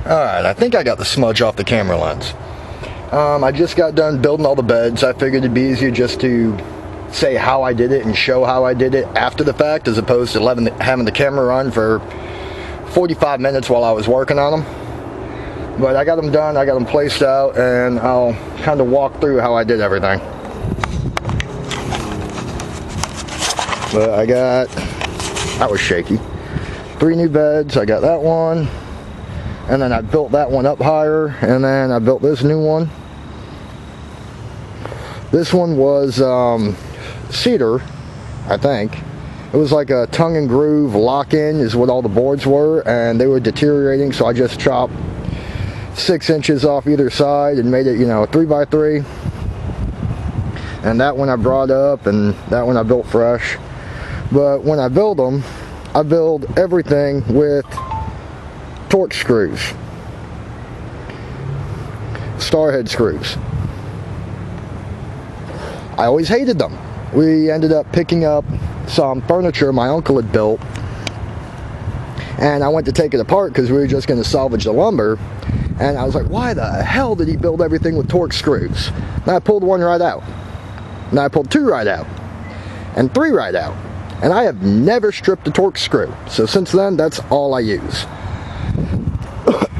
Alright, I think I got the smudge off the camera lens. I just got done building all the beds. I figured it'd be easier just to say how I did it and show how I did it after the fact, as opposed to having the camera run for 45 minutes while I was working on them. But I got them done, I got them placed out, and I'll kind of walk through how I did everything. But that was shaky. 3 new beds. I got that one, and then I built that one up higher, and then I built this new one. This one was cedar, I think. It was like a tongue and groove lock-in is what all the boards were, and they were deteriorating, so I just chopped 6 inches off either side and made it, 3x3. And that one I brought up, and that one I built fresh. But when I build them, I build everything with Torx screws, Starhead screws. I always hated them. We ended up picking up some furniture my uncle had built, and I went to take it apart because we were just going to salvage the lumber, and I was like, why the hell did he build everything with Torx screws? And I pulled one right out, and I pulled 2 right out, and 3 right out, and I have never stripped a Torx screw. So since then, that's all I use.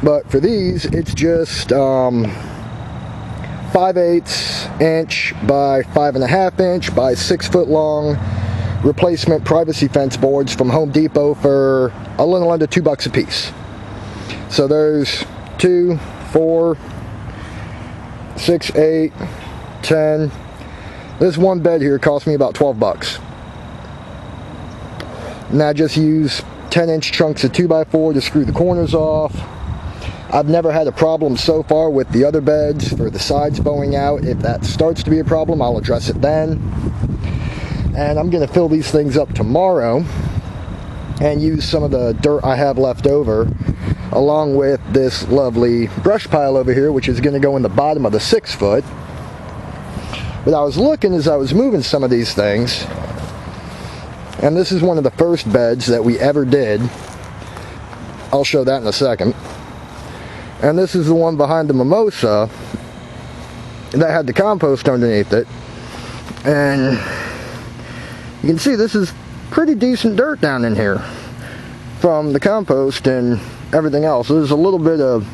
But for these, it's just 5/8 inch by 5.5 inch by 6 foot long replacement privacy fence boards from Home Depot for a little under $2 a piece. So there's 2, 4, 6, 8, 10. This one bed here cost me about $12. And I just use 10-inch chunks of 2x4 to screw the corners off. I've never had a problem so far with the other beds for the sides bowing out. If that starts to be a problem, I'll address it then. And I'm going to fill these things up tomorrow and use some of the dirt I have left over, along with this lovely brush pile over here, which is going to go in the bottom of the 6 foot. But I was looking as I was moving some of these things, and this is one of the first beds that we ever did. I'll show that in a second. And this is the one behind the mimosa that had the compost underneath it. And you can see this is pretty decent dirt down in here from the compost and everything else. There's a little bit of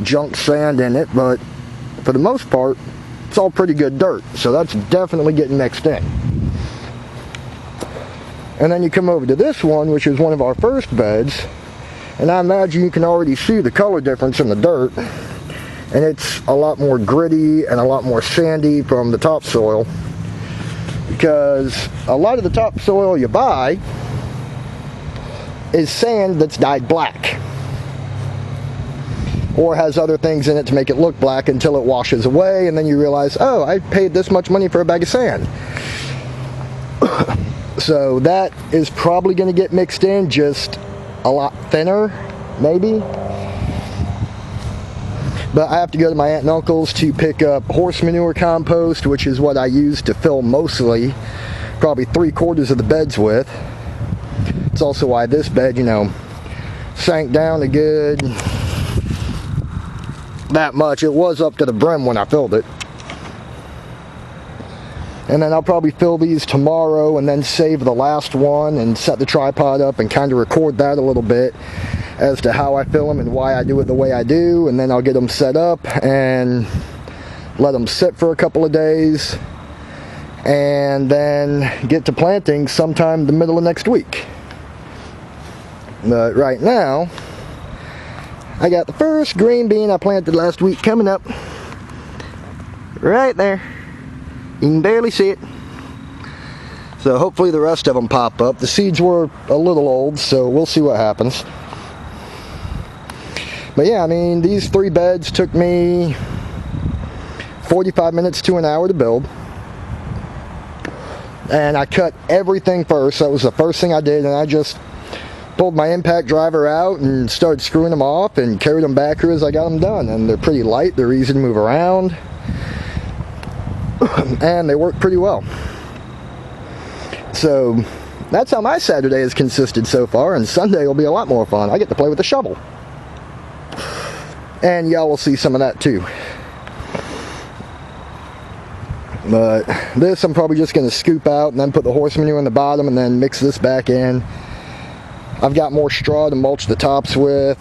junk sand in it, but for the most part, it's all pretty good dirt. So that's definitely getting mixed in. And then you come over to this one, which is one of our first beds, and I imagine you can already see the color difference in the dirt, and it's a lot more gritty and a lot more sandy from the topsoil, because a lot of the topsoil you buy is sand that's dyed black or has other things in it to make it look black until it washes away, and then you realize, oh, I paid this much money for a bag of sand. So that is probably going to get mixed in, just a lot thinner, maybe. But I have to go to my aunt and uncle's to pick up horse manure compost, which is what I use to fill mostly, probably 3/4 of the beds with. It's also why this bed, sank down a good that much. It was up to the brim when I filled it. And then I'll probably fill these tomorrow and then save the last one and set the tripod up and kind of record that a little bit as to how I fill them and why I do it the way I do. And then I'll get them set up and let them sit for a couple of days, and then get to planting sometime the middle of next week. But right now, I got the first green bean I planted last week coming up right there. You can barely see it. So hopefully the rest of them pop up. The seeds were a little old, so we'll see what happens. But yeah, I mean, these 3 beds took me 45 minutes to an hour to build. And I cut everything first. That was the first thing I did, and I just pulled my impact driver out and started screwing them off and carried them back here as I got them done. And they're pretty light, they're easy to move around, and they work pretty well. So that's how my Saturday has consisted so far, and Sunday will be a lot more fun. I get to play with a shovel. and y'all will see some of that too. But this I'm probably just going to scoop out and then put the horse manure in the bottom and then mix this back in. I've got more straw to mulch the tops with.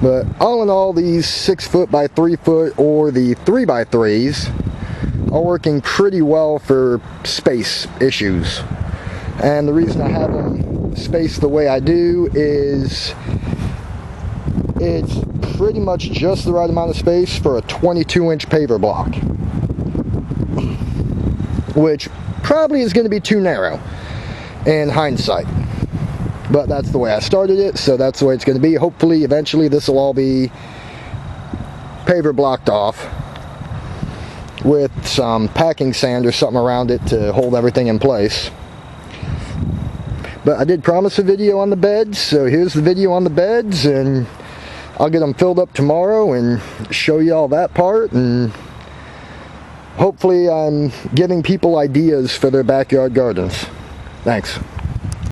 But all in all, these 6 foot by 3 foot or the 3x3s are working pretty well for space issues. And the reason I have them spaced the way I do is it's pretty much just the right amount of space for a 22-inch paver block, which probably is going to be too narrow in hindsight. But that's the way I started it, so that's the way it's going to be. Hopefully, eventually, this will all be paver blocked off with some packing sand or something around it to hold everything in place. But I did promise a video on the beds, so here's the video on the beds, and I'll get them filled up tomorrow and show you all that part, and hopefully I'm giving people ideas for their backyard gardens. Thanks.